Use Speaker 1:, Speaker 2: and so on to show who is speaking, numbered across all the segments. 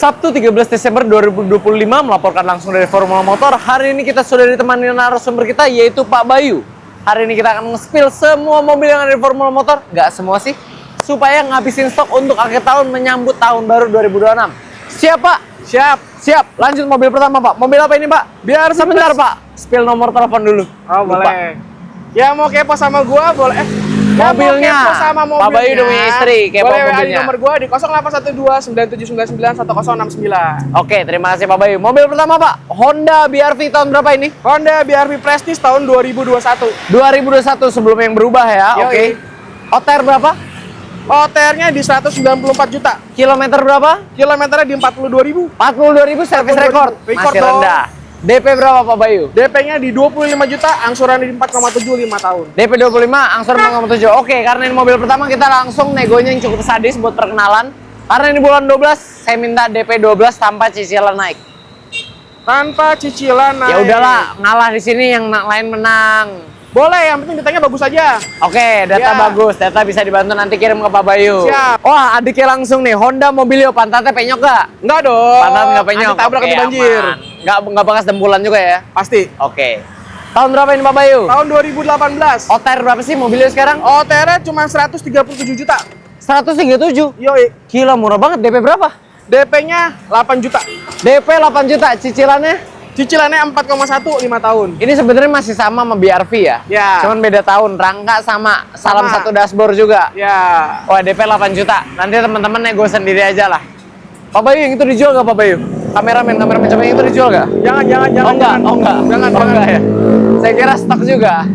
Speaker 1: Sabtu 13 Desember 2025 melaporkan langsung dari Formula Motor. Hari ini kita sudah ditemani narasumber kita yaitu Pak Bayu. Hari ini kita akan nge-spill semua mobil yang ada di Formula Motor. Nggak semua sih, supaya ngabisin stok untuk akhir tahun menyambut tahun baru 2026. Siap Pak? Siap. Lanjut mobil pertama Pak. Mobil apa ini Pak? Biar sebentar Pak. Spill nomor telepon dulu.
Speaker 2: Oh
Speaker 1: Lupa.
Speaker 2: boleh. Ya mau kepo sama gua boleh.
Speaker 1: Mobilnya.
Speaker 2: Mau kepo sama mobilnya.
Speaker 1: Pak Bayu udah punya istri, kepo
Speaker 2: boleh
Speaker 1: mobilnya.
Speaker 2: di nomor gua di 081297991099.
Speaker 1: Oke, terima kasih Pak Bayu. Mobil pertama Pak, Honda BR-V tahun berapa ini?
Speaker 2: Honda BR-V Prestige tahun 2021.
Speaker 1: 2021 sebelum yang berubah ya.
Speaker 2: Yoi.
Speaker 1: Oke. OTR berapa?
Speaker 2: OTR-nya di 194 juta.
Speaker 1: Kilometer berapa?
Speaker 2: Kilometernya di 42.000.
Speaker 1: 42.000 servis
Speaker 2: 42.000.
Speaker 1: record.
Speaker 2: Record
Speaker 1: Masih
Speaker 2: dong.
Speaker 1: rendah. DP berapa Pak Bayu?
Speaker 2: DP-nya di 25 juta, angsuran di 4,75 tahun.
Speaker 1: DP 25, angsur 4,7. Oke, karena ini mobil pertama kita langsung negonya yang cukup sadis buat perkenalan. Karena ini bulan 12, saya minta DP 12 tanpa cicilan naik.
Speaker 2: Tanpa cicilan naik.
Speaker 1: Ya udahlah, ngalah di sini yang lain menang.
Speaker 2: Boleh, yang penting ditanya bagus aja.
Speaker 1: Oke, data
Speaker 2: Ya.
Speaker 1: bagus, data bisa dibantu nanti kirim ke Pak Bayu.
Speaker 2: Siap.
Speaker 1: Wah, adiknya langsung nih, Honda Mobilio, pantatnya penyok gak?
Speaker 2: Enggak dong.
Speaker 1: Pantat nggak penyok?
Speaker 2: Nanti tabrak
Speaker 1: Oke,
Speaker 2: itu banjir.
Speaker 1: aman. Nggak bekas dempulan juga ya?
Speaker 2: Pasti.
Speaker 1: Oke. Tahun berapa ini Pak Bayu?
Speaker 2: Tahun 2018.
Speaker 1: OTR berapa sih mobilnya sekarang?
Speaker 2: OTR-nya cuma 137 juta.
Speaker 1: 137.
Speaker 2: Yoi.
Speaker 1: Gila, murah banget. DP berapa?
Speaker 2: DP-nya 8 juta.
Speaker 1: DP 8 juta, cicilannya?
Speaker 2: Cicilannya 4,1 5 tahun.
Speaker 1: Ini sebenarnya masih sama BR-V ya?
Speaker 2: Ya.
Speaker 1: Cuman beda tahun, rangka sama, salam
Speaker 2: Sama.
Speaker 1: satu dashboard juga.
Speaker 2: Ya.
Speaker 1: Wah, DP 8 juta. Nanti teman-teman nego sendiri aja lah. Pak Bayu, yang itu dijual nggak Pak Bayu? Kameramen coba yang itu dijual nggak?
Speaker 2: Jangan.
Speaker 1: Oh enggak.
Speaker 2: Jangan.
Speaker 1: Enggak ya. Saya kira stok juga.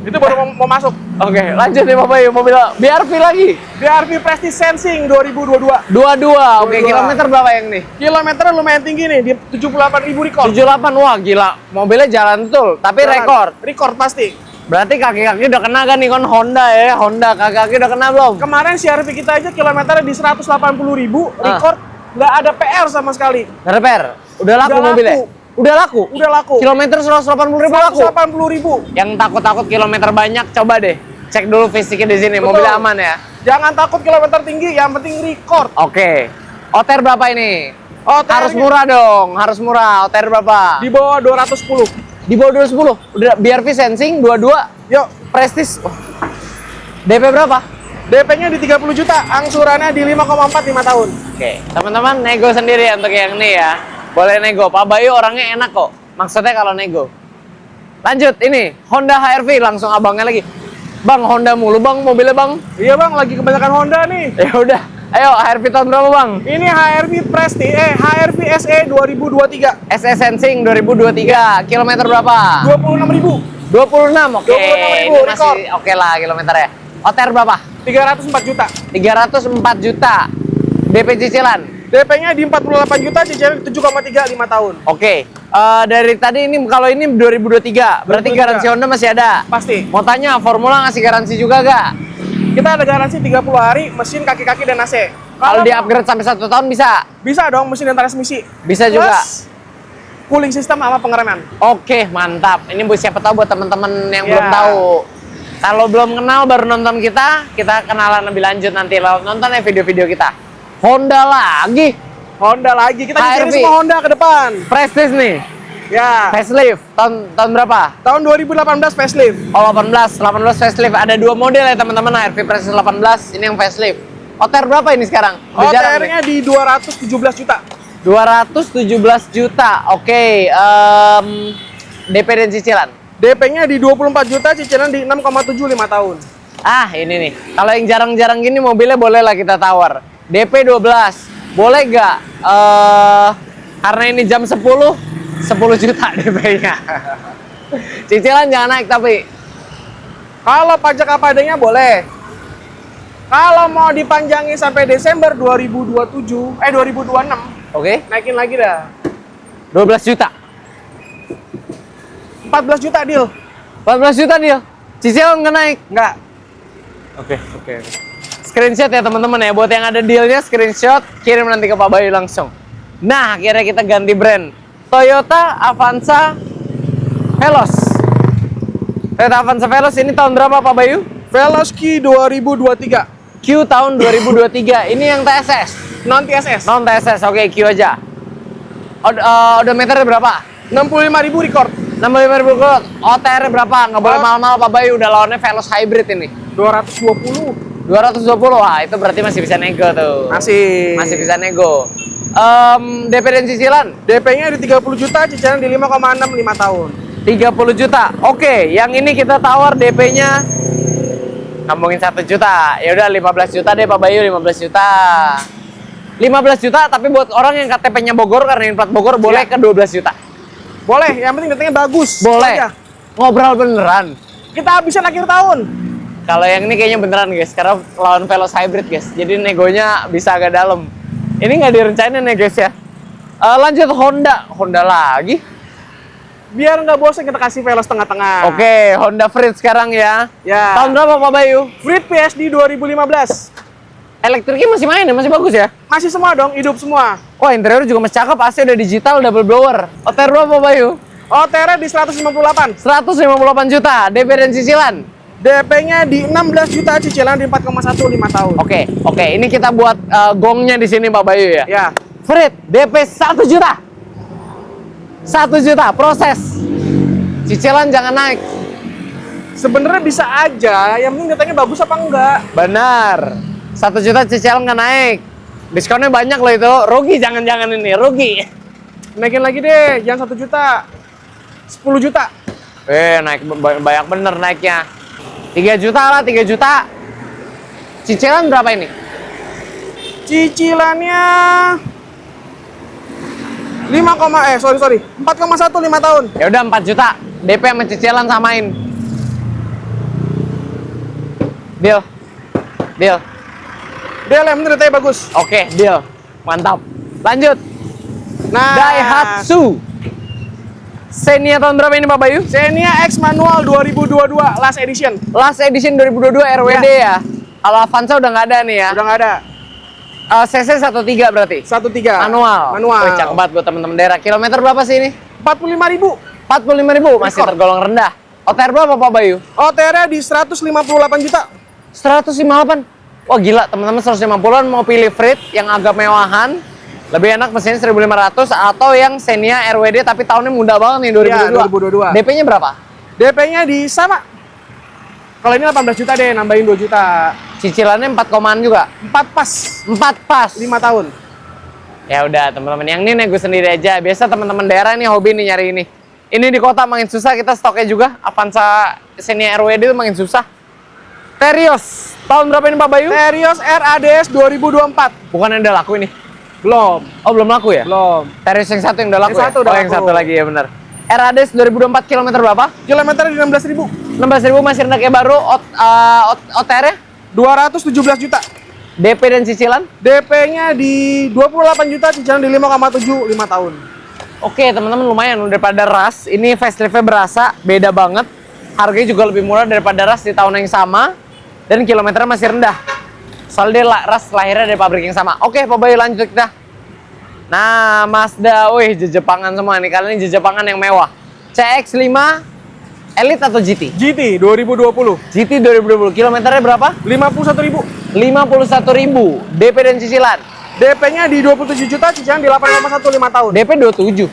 Speaker 2: Itu baru mau masuk.
Speaker 1: Oke, lanjut nih Pak Bayu, mobil BR-V lagi.
Speaker 2: BR-V Prestige Sensing 2022.
Speaker 1: 22. Oke,
Speaker 2: 22.
Speaker 1: kilometer berapa yang nih?
Speaker 2: Kilometernya lumayan tinggi nih, di 78.000 record.
Speaker 1: 78. Wah, gila. Mobilnya jalan betul, tapi
Speaker 2: Jalan.
Speaker 1: rekor.
Speaker 2: Record pasti.
Speaker 1: Berarti kaki-kaki udah kena kan nih, kan Honda ya? Honda, kaki-kaki udah kena belum?
Speaker 2: Kemarin CR-V kita aja kilometernya di 180.000 record. Nggak ada PR sama sekali.
Speaker 1: Repair. Udah laku
Speaker 2: Udah
Speaker 1: mobilnya?
Speaker 2: laku.
Speaker 1: Udah laku?
Speaker 2: Udah laku.
Speaker 1: Kilometer 180.000 laku?
Speaker 2: 180.000.
Speaker 1: Yang takut-takut kilometer banyak, coba deh. Cek dulu fisiknya di sini,
Speaker 2: Betul.
Speaker 1: mobilnya aman ya?
Speaker 2: Jangan takut kilometer tinggi, yang penting record.
Speaker 1: Oke. OTR berapa ini?
Speaker 2: OTR-nya
Speaker 1: Harus murah dong, harus murah. OTR berapa?
Speaker 2: di bawah 210.
Speaker 1: Di bawah 210. Udah BR-V Sensing 22.
Speaker 2: Yuk,
Speaker 1: Prestige. Oh. DP berapa?
Speaker 2: DP-nya di 30 juta, angsurannya di 5,4 5 tahun.
Speaker 1: Oke, teman-teman nego sendiri untuk yang ini ya. Boleh nego. Pak Bayu orangnya enak kok. Maksudnya kalau nego. Lanjut ini, Honda HR-V langsung abangnya lagi. Bang, Honda mulu bang, mobilnya bang.
Speaker 2: Iya bang, lagi kebanyakan Honda nih.
Speaker 1: Ya udah, ayo HR-V tahun berapa bang?
Speaker 2: Ini HRV Prestige, HRV SE 2023.
Speaker 1: SE Sensing 2023, kilometer berapa?
Speaker 2: 26.000.
Speaker 1: 26, oke.
Speaker 2: 26.000
Speaker 1: Ini
Speaker 2: rekor.
Speaker 1: masih oke lah kilometernya. OTR berapa?
Speaker 2: 304 juta.
Speaker 1: 304 juta. DP cicilan.
Speaker 2: DP-nya di 48 juta, cicilan 7,3 5 tahun.
Speaker 1: Oke. Dari tadi ini kalau ini 2023, berarti
Speaker 2: 2023.
Speaker 1: garansi Honda masih ada.
Speaker 2: Pasti.
Speaker 1: Mau tanya, Formula ngasih garansi juga gak?
Speaker 2: Kita ada garansi 30 hari, mesin, kaki-kaki, dan AC.
Speaker 1: Kalau di upgrade sampai 1 tahun bisa?
Speaker 2: Bisa dong, mesin dan transmisi.
Speaker 1: Bisa juga.
Speaker 2: Plus, cooling system sama pengereman.
Speaker 1: Oke, mantap. Ini buat siapa tahu buat teman-teman yang
Speaker 2: Ya.
Speaker 1: belum tahu. Kalau belum kenal baru nonton kita kenalan lebih lanjut nanti. Lalu nonton ya video-video kita. Honda lagi.
Speaker 2: Honda lagi, kita
Speaker 1: HRV.
Speaker 2: nyisirin semua Honda ke depan.
Speaker 1: Prestige nih.
Speaker 2: Ya,
Speaker 1: Facelift. Tahun berapa?
Speaker 2: tahun 2018 facelift.
Speaker 1: Oh, 18 facelift. Ada 2 model ya teman-teman. HRV Prestige 18, ini yang facelift. OTR berapa ini sekarang? Udah jarang nih.
Speaker 2: OTR-nya di 217 juta.
Speaker 1: 217 juta. Oke, DP dan cicilan.
Speaker 2: DP-nya di 24 juta, cicilan di 6,7 5 tahun.
Speaker 1: Ah, ini nih. Kalau yang jarang-jarang gini mobilnya boleh lah kita tawar. DP 12. Boleh nggak? Karena ini jam 10 juta DP-nya. Cicilan jangan naik tapi.
Speaker 2: Kalau pajak apa adanya boleh. Kalau mau dipanjangin sampai Desember 2026,
Speaker 1: Oke.
Speaker 2: naikin lagi dah.
Speaker 1: 12 juta.
Speaker 2: 14 juta deal.
Speaker 1: 14 juta dia. Cicilan nggak naik.
Speaker 2: Enggak.
Speaker 1: Oke. Screenshot ya teman-teman ya. Buat yang ada dealnya screenshot, kirim nanti ke Pak Bayu langsung. Nah, akhirnya kita ganti brand. Toyota Avanza Veloz. Toyota Avanza Veloz ini tahun berapa Pak Bayu?
Speaker 2: Veloz Q 2023.
Speaker 1: Q tahun 2023. Ini yang TSS.
Speaker 2: Non TSS.
Speaker 1: Non TSS, oke Q aja. Odometernya berapa?
Speaker 2: 65.000 record.
Speaker 1: 65.000 kilo. OTR berapa? Nggak boleh mahal-mahal Pak Bayu, udah lawannya Veloz Hybrid ini.
Speaker 2: 220.
Speaker 1: 220, wah itu berarti masih bisa nego tuh. Masih bisa nego. DP dan cicilan?
Speaker 2: DP-nya di 30 juta, cicilan di 5,6 5 tahun.
Speaker 1: 30 juta. Oke, yang ini kita tawar DP-nya ngomongin 1 juta. Ya udah 15 juta deh Pak Bayu, 15 juta. 15 juta tapi buat orang yang KTP-nya Bogor karena ini plat Bogor boleh ke 12 juta.
Speaker 2: Boleh, yang penting datanya bagus.
Speaker 1: Boleh.
Speaker 2: Aja.
Speaker 1: Ngobrol beneran.
Speaker 2: Kita habisin akhir tahun.
Speaker 1: Kalau yang ini kayaknya beneran guys, karena lawan Veloz Hybrid guys. Jadi negonya bisa agak dalam. Ini nggak direncanain ya guys ya. Lanjut Honda lagi.
Speaker 2: Biar nggak bosan kita kasih Veloz tengah-tengah.
Speaker 1: Oke, Honda Freed sekarang ya.
Speaker 2: Ya.
Speaker 1: Tahun berapa Pak Bayu?
Speaker 2: Freed PSD 2015.
Speaker 1: Elektriknya masih main ya, masih bagus ya?
Speaker 2: Masih semua dong, hidup semua.
Speaker 1: Wah, interior juga masih cakep, AC udah digital, double blower. OTR berapa Pak Bayu?
Speaker 2: OTR di 158.
Speaker 1: 158 juta, DP dan cicilan.
Speaker 2: DP-nya di 16 juta, cicilan di 4,1 5 tahun.
Speaker 1: Oke, ini kita buat gongnya di sini Pak Bayu ya.
Speaker 2: Ya.
Speaker 1: Freed, DP 1 juta. 1 juta, proses. Cicilan jangan naik.
Speaker 2: Sebenarnya bisa aja, yang penting datanya bagus apa enggak.
Speaker 1: Benar. 1 juta cicilan nggak naik. Diskonnya banyak loh itu. Rugi jangan-jangan ini, rugi.
Speaker 2: Naikin lagi deh, jangan 1 juta. 10 juta.
Speaker 1: Naik banyak bener naiknya. 3 juta lah, 3 juta. Cicilan berapa ini?
Speaker 2: Cicilannya 4,1 5 tahun.
Speaker 1: Ya udah 4 juta. DP sama cicilan samain. Deal. Deal.
Speaker 2: Dia yang penting datanya bagus.
Speaker 1: Oke, deal. Mantap. Lanjut.
Speaker 2: Nah,
Speaker 1: Daihatsu. Xenia tahun berapa ini Pak Bayu?
Speaker 2: Xenia X manual 2022 last edition.
Speaker 1: Last edition 2022 RWD ya. Kalau Avanza udah nggak ada nih ya.
Speaker 2: Udah nggak ada.
Speaker 1: CC 13 berarti.
Speaker 2: 13.
Speaker 1: Manual.
Speaker 2: Manual.
Speaker 1: Wih, cakep banget buat teman-teman daerah. Kilometer berapa sih ini?
Speaker 2: 45.000.
Speaker 1: 45.000 masih
Speaker 2: Rekor.
Speaker 1: tergolong rendah. OTR berapa Pak Bayu?
Speaker 2: OTR di 158 juta.
Speaker 1: 158. Wah gila, teman-teman 150-an mau pilih Freed yang agak mewahan. Lebih enak mesinnya 1.500 atau yang Xenia RWD tapi tahunnya muda banget nih 2022.
Speaker 2: Ya, 2022.
Speaker 1: DP-nya berapa?
Speaker 2: DP-nya di sama. Kalau ini 18 juta deh, nambahin 2 juta.
Speaker 1: Cicilannya 4 komaan juga.
Speaker 2: 4 pas.
Speaker 1: 4 pas.
Speaker 2: 5 tahun.
Speaker 1: Ya udah teman-teman, yang ini nego sendiri aja. Biasa teman-teman daerah nih hobi nih nyari ini. Ini di kota makin susah, kita stoknya juga. Avanza Xenia RWD itu makin susah. Terios, tahun berapa ini Pak Bayu?
Speaker 2: Terios RADS 2024.
Speaker 1: Bukan yang udah laku ini?
Speaker 2: Belum.
Speaker 1: Oh belum laku ya?
Speaker 2: Belum.
Speaker 1: Terios yang satu yang udah laku
Speaker 2: Yang satu
Speaker 1: ya?
Speaker 2: udah
Speaker 1: Oh yang
Speaker 2: laku.
Speaker 1: satu lagi ya benar. RADS 2024 kilometer berapa?
Speaker 2: Kilometernya di 16.000.
Speaker 1: 16.000 masih rendah kayak baru. OTR-nya?
Speaker 2: 217 juta.
Speaker 1: DP dan cicilan?
Speaker 2: DP-nya di 28 juta, cicilan di 5,7 5 tahun.
Speaker 1: Oke teman-teman, lumayan daripada RAS. Ini facelift-nya berasa beda banget. Harganya juga lebih murah daripada RAS di tahun yang sama. Dan kilometernya masih rendah. Soalnya dia RAS lahirnya dari pabrik yang sama. Oke Pak Bayu, lanjut kita. Nah Mazda, wih jejepangan semua nih. Kali ini jejepangan yang mewah. CX-5 Elite atau GT?
Speaker 2: GT 2020.
Speaker 1: GT 2020, kilometernya berapa?
Speaker 2: 51.000.
Speaker 1: 51.000. DP dan cicilan?
Speaker 2: DP-nya di 27 juta, cicilan di 8,1 5 tahun.
Speaker 1: DP 27.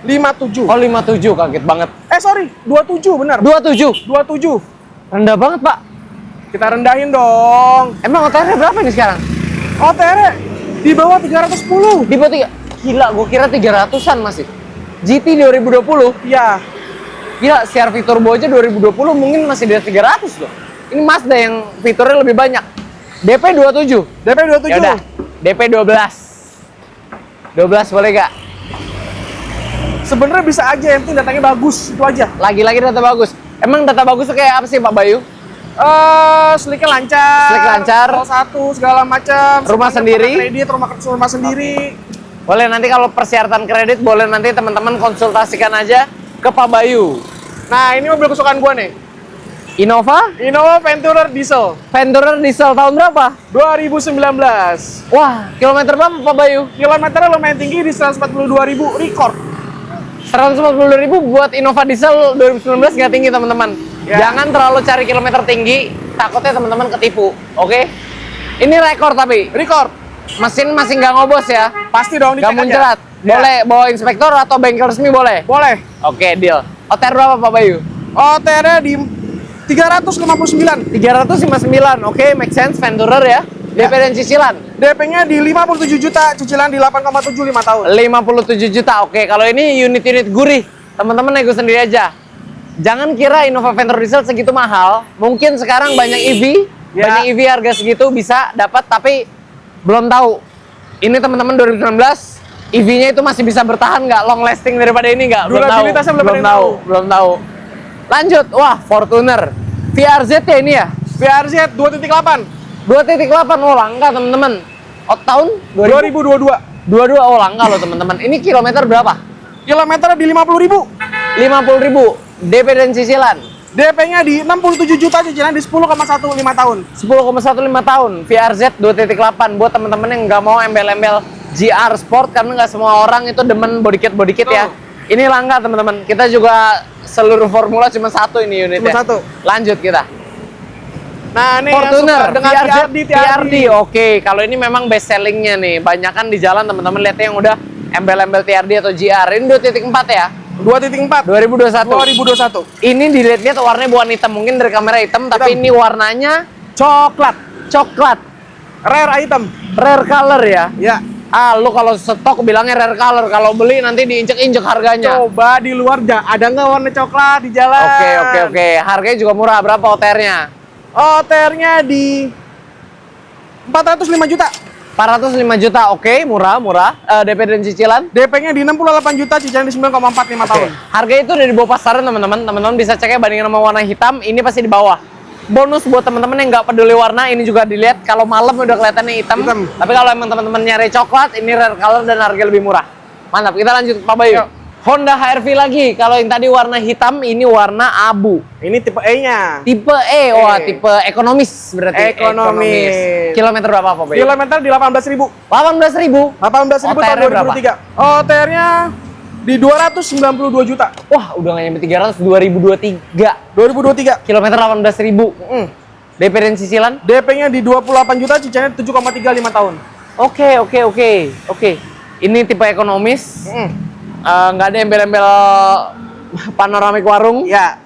Speaker 2: 57.
Speaker 1: Oh 57, kaget banget.
Speaker 2: Sorry, 27 benar.
Speaker 1: 27.
Speaker 2: 27.
Speaker 1: Rendah banget Pak.
Speaker 2: Kita rendahin dong.
Speaker 1: Emang OTR berapa nih sekarang?
Speaker 2: OTR di bawah 310.
Speaker 1: Di bawah 3. Gila, gue kira 300-an masih. GT 2020.
Speaker 2: Iya.
Speaker 1: Gila, CR-V Turbo aja 2020 mungkin masih di atas 300 loh. Ini Mazda yang fiturnya lebih banyak. DP 27.
Speaker 2: DP 27.
Speaker 1: Ya udah, DP 12. 12 boleh gak?
Speaker 2: Sebenarnya bisa aja, yang penting datanya bagus, itu aja.
Speaker 1: Lagi-lagi data bagus. Emang data bagus tuh kayak apa sih Pak Bayu?
Speaker 2: Slicknya lancar.
Speaker 1: Slick lancar.
Speaker 2: Roll 1 segala macam.
Speaker 1: Rumah
Speaker 2: Semuanya
Speaker 1: sendiri.
Speaker 2: pakai kredit, rumah sendiri.
Speaker 1: Boleh nanti kalau persyaratan kredit, boleh nanti teman-teman konsultasikan aja ke Pak Bayu.
Speaker 2: Nah, ini mobil kesukaan gua nih.
Speaker 1: Innova
Speaker 2: Innova Venturer diesel
Speaker 1: Venturer diesel tahun berapa?
Speaker 2: 2019.
Speaker 1: Wah, kilometer berapa Pak Bayu?
Speaker 2: Kilometernya lumayan tinggi di 142.000 record.
Speaker 1: 140.000 buat Innova diesel 2019 nggak tinggi teman-teman.
Speaker 2: Ya.
Speaker 1: Jangan terlalu cari kilometer tinggi, takutnya teman-teman ketipu. Oke? Ini rekor tapi
Speaker 2: Record.
Speaker 1: Mesin masih nggak ngobos ya?
Speaker 2: Pasti dong,
Speaker 1: Nggak
Speaker 2: dicek aja.
Speaker 1: muncrat?
Speaker 2: Ya.
Speaker 1: Boleh bawa inspektor atau bengkel resmi boleh?
Speaker 2: Boleh.
Speaker 1: Oke, deal. OTR berapa Pak Bayu?
Speaker 2: OTR-nya di 359.
Speaker 1: 359, oke, make sense, Venturer ya. DP dan cicilan?
Speaker 2: DP-nya di 57 juta, cicilan di 8,7 5 tahun.
Speaker 1: 57 juta, oke. Kalau ini unit-unit gurih, teman-teman nego sendiri aja. Jangan kira Innova Venture Diesel segitu mahal. Mungkin sekarang banyak EV,
Speaker 2: Ya.
Speaker 1: banyak EV harga segitu bisa dapat, tapi belum tahu. Ini teman-teman 2019, EV-nya itu masih bisa bertahan nggak? Long lasting daripada ini nggak? Belum tahu.
Speaker 2: Durabilitasnya belum tahu.
Speaker 1: Belum tahu. Lanjut, wah Fortuner. VRZ ya ini ya?
Speaker 2: VRZ 2.8.
Speaker 1: 2.8, oh langka teman-teman. Oh, tahun
Speaker 2: 2022.
Speaker 1: 22, oh langka loh teman-teman. Ini kilometer berapa?
Speaker 2: Kilometernya di 50.000.
Speaker 1: 50.000. DP dan cicilan?
Speaker 2: DP-nya di 67 juta, cicilan di 10,1 5 tahun.
Speaker 1: 10,15 tahun. VRZ 2.8 buat teman-teman yang nggak mau embel-embel GR Sport karena nggak semua orang itu demen body kit ya. Ini langka teman-teman. Kita juga seluruh formula cuma satu ini unitnya.
Speaker 2: Cuma satu.
Speaker 1: Lanjut kita.
Speaker 2: Nah, ini
Speaker 1: Fortuner
Speaker 2: yang suka dengan
Speaker 1: TRD. Oke, kalau ini memang best sellingnya nih. Banyakan di jalan teman-teman lihatnya yang udah embel-embel TRD atau GR. Ini 2.4 ya?
Speaker 2: 2.4
Speaker 1: 2021. Ini dilihat-lihat warnanya bukan hitam, mungkin dari kamera hitam, tapi ini warnanya
Speaker 2: coklat.
Speaker 1: coklat.
Speaker 2: Rare item.
Speaker 1: Rare color ya?
Speaker 2: Ya.
Speaker 1: Ah, lu kalau stok bilangnya rare color, kalau beli nanti diinjek-injek harganya.
Speaker 2: Coba di luar ada nggak warna coklat di jalan?
Speaker 1: Oke. Harganya juga murah. Berapa OTR-nya?
Speaker 2: OTR-nya di 405 juta.
Speaker 1: 405 juta, oke, murah. DP dan cicilan?
Speaker 2: DP-nya di 68 juta, cicilan di 9,4 5 tahun.
Speaker 1: Harga itu udah di bawah pasaran teman-teman. Teman-teman bisa ceknya bandingin sama warna hitam, ini pasti di bawah. Bonus buat teman-teman yang nggak peduli warna, ini juga dilihat kalau malam udah kelihatannya hitam. Tapi kalau emang teman-teman nyari coklat, ini rare color dan harga lebih murah. Mantap, kita lanjut Pak Bayu.
Speaker 2: Yuk.
Speaker 1: Honda HR-V lagi. Kalau yang tadi warna hitam, ini warna abu.
Speaker 2: Ini tipe E-nya.
Speaker 1: Tipe E, wah tipe ekonomis berarti.
Speaker 2: Ekonomis.
Speaker 1: Kilometer berapa Pak Bayu?
Speaker 2: Kilometer di 18.000.
Speaker 1: 18.000.
Speaker 2: 18.000 tahun 2023. OTR-nya di 292 juta.
Speaker 1: Wah, udah nggak nyampe 300, 2023.
Speaker 2: 2023.
Speaker 1: Kilometer 18.000. DP dan cicilan?
Speaker 2: DP-nya di 28 juta, cicilannya 7,35 tahun.
Speaker 1: Oke. Ini tipe ekonomis. Nggak ada embel-embel panoramik warung.
Speaker 2: Ya.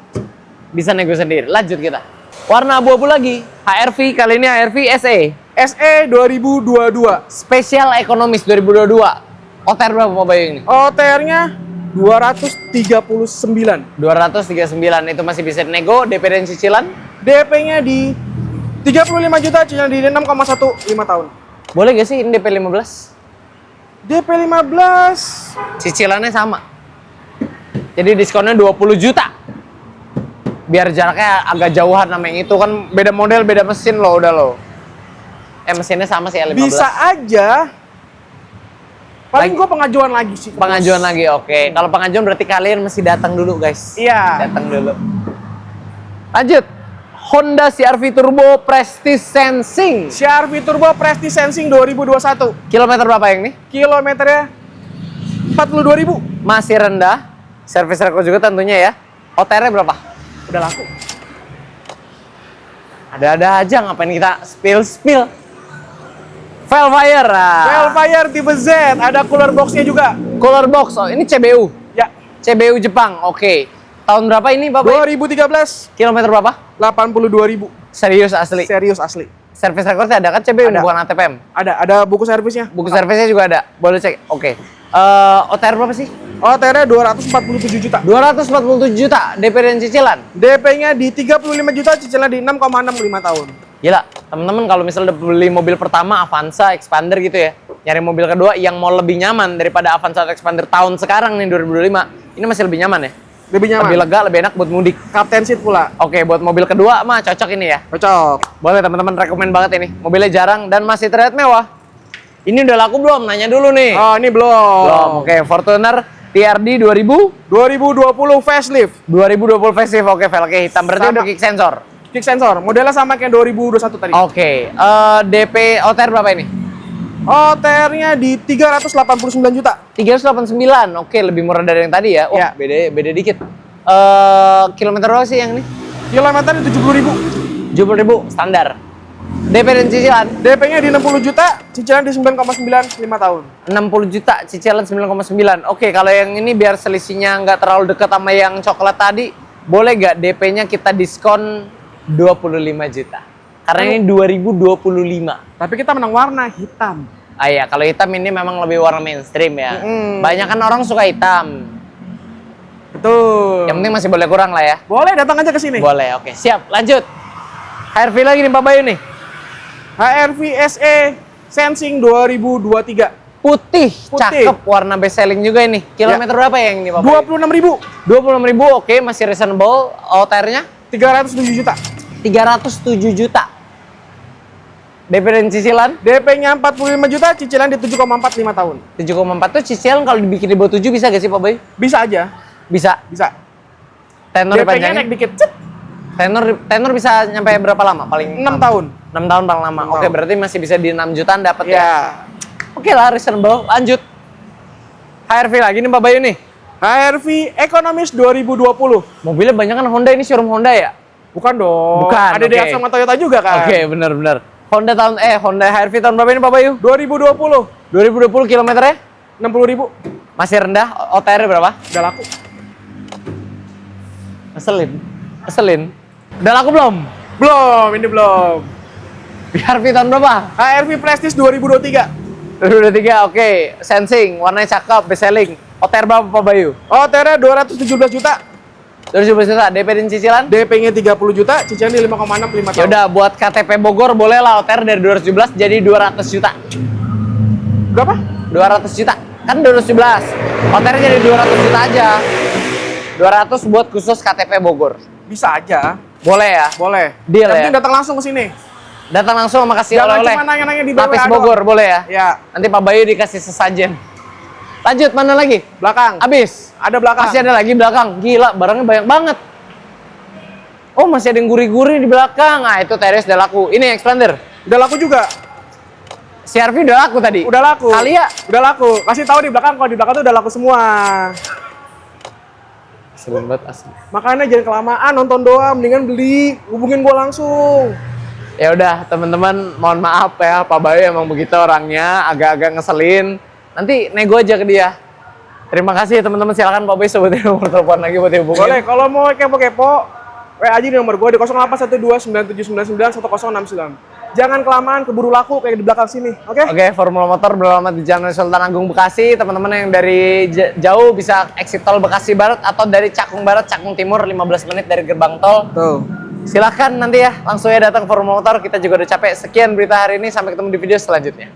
Speaker 1: Bisa nego sendiri. Lanjut kita. Warna abu-abu lagi. HRV, kali ini HRV SE.
Speaker 2: SE 2022.
Speaker 1: Spesial ekonomis 2022. OTR berapa Pak Bayu ini?
Speaker 2: OTR-nya 239.
Speaker 1: 239, itu masih bisa nego. DP dan cicilan?
Speaker 2: DP-nya di 35 juta, cicilan di 6,15 tahun.
Speaker 1: Boleh gak sih ini DP 15?
Speaker 2: DP 15.
Speaker 1: Cicilannya sama. Jadi diskonnya 20 juta. Biar jaraknya agak jauhan sama yang itu kan, beda model, beda mesin loh udah loh. Mesinnya sama sih L15.
Speaker 2: Bisa aja. Paling gue pengajuan lagi sih.
Speaker 1: Pengajuan lagi, oke. Kalau pengajuan berarti kalian mesti datang dulu guys.
Speaker 2: Iya.
Speaker 1: Datang dulu. Lanjut. Honda CR-V Turbo Prestige Sensing.
Speaker 2: CR-V Turbo Prestige Sensing 2021.
Speaker 1: Kilometer berapa yang nih?
Speaker 2: Kilometernya 42.000.
Speaker 1: Masih rendah. Service record juga tentunya ya. OTR-nya berapa?
Speaker 2: Udah laku.
Speaker 1: Ada-ada aja, ngapain kita spill. Velfire.
Speaker 2: Velfire tipe Z, ada cooler box-nya juga.
Speaker 1: Cooler box. Oh, ini CBU.
Speaker 2: Ya.
Speaker 1: CBU Jepang. Oke. Tahun berapa ini, Bapak?
Speaker 2: 2013.
Speaker 1: Kilometer berapa?
Speaker 2: 82.000.
Speaker 1: Serius asli.
Speaker 2: Serius asli.
Speaker 1: Service recordnya ada kan CBU
Speaker 2: Ada.
Speaker 1: bukan ATPM.
Speaker 2: Ada buku servisnya.
Speaker 1: Buku servisnya juga ada. Boleh cek. Oke. OTR berapa sih?
Speaker 2: OTR-nya 247 juta.
Speaker 1: 247 juta DP dan cicilan.
Speaker 2: DP-nya di 35 juta, cicilan di 6,65 tahun.
Speaker 1: Gila, temen-temen kalau misalnya udah beli mobil pertama Avanza, Expander gitu ya, nyari mobil kedua yang mau lebih nyaman daripada Avanza atau Expander tahun sekarang nih 2025, ini masih lebih nyaman ya?
Speaker 2: Lebih nyaman.
Speaker 1: Lebih lega, lebih enak buat mudik.
Speaker 2: Captain seat pula.
Speaker 1: Oke, buat mobil kedua mah cocok ini ya.
Speaker 2: Cocok.
Speaker 1: Boleh teman-teman, rekomen banget ini. Mobilnya jarang dan masih terlihat mewah. Ini udah laku belum? Nanya dulu nih.
Speaker 2: Oh, ini belum.
Speaker 1: Belum. Oke, Fortuner TRD
Speaker 2: 2020 facelift.
Speaker 1: 2020 facelift. Oke, velgnya hitam. Berarti
Speaker 2: Sama.
Speaker 1: udah kick sensor.
Speaker 2: Kick sensor. Modelnya sama kayak 2021 tadi.
Speaker 1: Oke, DP OTR berapa ini?
Speaker 2: OTR-nya di 389 juta.
Speaker 1: 389. Oke, lebih murah dari yang tadi ya. Wah,
Speaker 2: Ya.
Speaker 1: beda dikit. Kilometer berapa sih yang ini?
Speaker 2: Kilometernya 70.000.
Speaker 1: 70.000 standar. DP dan cicilan
Speaker 2: DP-nya di 60 juta, cicilan di 9,9 5 tahun.
Speaker 1: 60 juta, cicilan 9,9. Oke, kalau yang ini biar selisihnya nggak terlalu dekat sama yang coklat tadi, boleh nggak DP-nya kita diskon 25 juta? Karena ini 2025.
Speaker 2: Tapi kita menang warna hitam.
Speaker 1: Ah iya, kalau hitam ini memang lebih warna mainstream ya. Banyak kan orang suka hitam.
Speaker 2: Betul.
Speaker 1: Yang penting masih boleh kurang lah ya.
Speaker 2: Boleh datang aja ke sini.
Speaker 1: Boleh, oke. Siap, lanjut. HRV lagi nih Pak Bayu nih.
Speaker 2: HRV SE Sensing 2023.
Speaker 1: Putih,
Speaker 2: Putih.
Speaker 1: cakep, warna best selling juga ini. Kilometer berapa ya yang ini Pak Bayu?
Speaker 2: 26.000.
Speaker 1: 26.000, oke, masih reasonable. OTR-nya
Speaker 2: 307 juta.
Speaker 1: 307 juta. DP dan cicilan
Speaker 2: DP-nya 45 juta, cicilan di 7,4 5 tahun.
Speaker 1: 7,4 tuh cicilan kalau dibikin di bawah 7 bisa gak sih Pak Bayu?
Speaker 2: Bisa aja.
Speaker 1: Bisa.
Speaker 2: Bisa.
Speaker 1: Tenor
Speaker 2: DP-nya
Speaker 1: dipanjangin?
Speaker 2: naik dikit. Cet.
Speaker 1: Tenor bisa nyampe berapa lama paling?
Speaker 2: 6 tahun.
Speaker 1: 6 tahun paling lama.
Speaker 2: 6
Speaker 1: Oke,
Speaker 2: tahun.
Speaker 1: berarti masih bisa di 6 jutaan dapat ya.
Speaker 2: Ya.
Speaker 1: Oke lah, reasonable. Lanjut. HRV lagi nih Pak Bayu nih.
Speaker 2: HRV Economis 2020.
Speaker 1: Mobilnya banyak kan Honda, ini showroom Honda ya?
Speaker 2: Bukan dong.
Speaker 1: Bukan,
Speaker 2: Ada
Speaker 1: oke.
Speaker 2: Daihatsu sama Toyota juga kan?
Speaker 1: Oke, benar-benar. Honda HRV tahun berapa ini Pak Bayu?
Speaker 2: 2020.
Speaker 1: 2020 kilometernya
Speaker 2: 60.000.
Speaker 1: masih rendah. OTR berapa?
Speaker 2: Udah laku.
Speaker 1: Ngeselin. Udah laku belum?
Speaker 2: Belum, ini belum.
Speaker 1: HRV tahun berapa?
Speaker 2: HRV Prestige 2023.
Speaker 1: 2023, oke. Sensing, warnanya cakep, best selling. OTR berapa Pak Bayu?
Speaker 2: OTR 217 juta.
Speaker 1: 217 juta, DP dan cicilan?
Speaker 2: DP-nya 30 juta, cicilan di 5,6 5 tahun.
Speaker 1: Yaudah, buat KTP Bogor boleh lah OTR dari 217 jadi 200 juta.
Speaker 2: Berapa?
Speaker 1: 200 juta. Kan 217. OTR jadi 200 juta aja. 200 buat khusus KTP Bogor.
Speaker 2: Bisa aja.
Speaker 1: Boleh ya?
Speaker 2: Boleh.
Speaker 1: Deal
Speaker 2: Yang
Speaker 1: ya?
Speaker 2: penting datang langsung ke sini.
Speaker 1: Datang langsung sama kasih
Speaker 2: Jangan
Speaker 1: oleh-oleh.
Speaker 2: cuma nanya-nanya di
Speaker 1: Lapis
Speaker 2: BWA
Speaker 1: Bogor,
Speaker 2: doang.
Speaker 1: boleh ya?
Speaker 2: Ya,
Speaker 1: Nanti Pak Bayu dikasih sesajen. Lanjut, mana lagi?
Speaker 2: belakang.
Speaker 1: Habis.
Speaker 2: Ada belakang.
Speaker 1: Masih ada lagi belakang. Gila, barangnya banyak banget. Oh, masih ada yang gurih-gurih di belakang. Ah, itu Terios udah laku. Ini Expander.
Speaker 2: Udah laku juga.
Speaker 1: CR-V udah laku tadi.
Speaker 2: Udah laku.
Speaker 1: Kali ya?
Speaker 2: Udah laku. Kasih tahu di belakang, kalau di belakang tuh udah laku semua.
Speaker 1: Sebelum banget asli.
Speaker 2: Makanya jangan kelamaan nonton doang, mendingan beli, hubungin gua langsung.
Speaker 1: Ya udah, teman-teman, mohon maaf ya, Pak Bayu emang begitu orangnya, agak-agak ngeselin. Nanti nego aja ke dia. Terima kasih ya teman-teman, silakan Pak Bayu sebutin nomor telepon lagi buat dihubungin.
Speaker 2: Boleh, kalau mau kepo-kepo, WA aja di nomor gua di 081297991069. Jangan kelamaan, keburu laku kayak di belakang sini, oke?
Speaker 1: Oke, Formula Motor beralamat di Jalan Sultan Agung Bekasi. Teman-teman yang dari jauh bisa exit tol Bekasi Barat atau dari Cakung Barat, Cakung Timur 15 menit dari gerbang tol.
Speaker 2: Tuh.
Speaker 1: Silahkan nanti ya langsung ya datang ke Formula Motor. Kita juga udah capek. Sekian berita hari ini, sampai ketemu di video selanjutnya.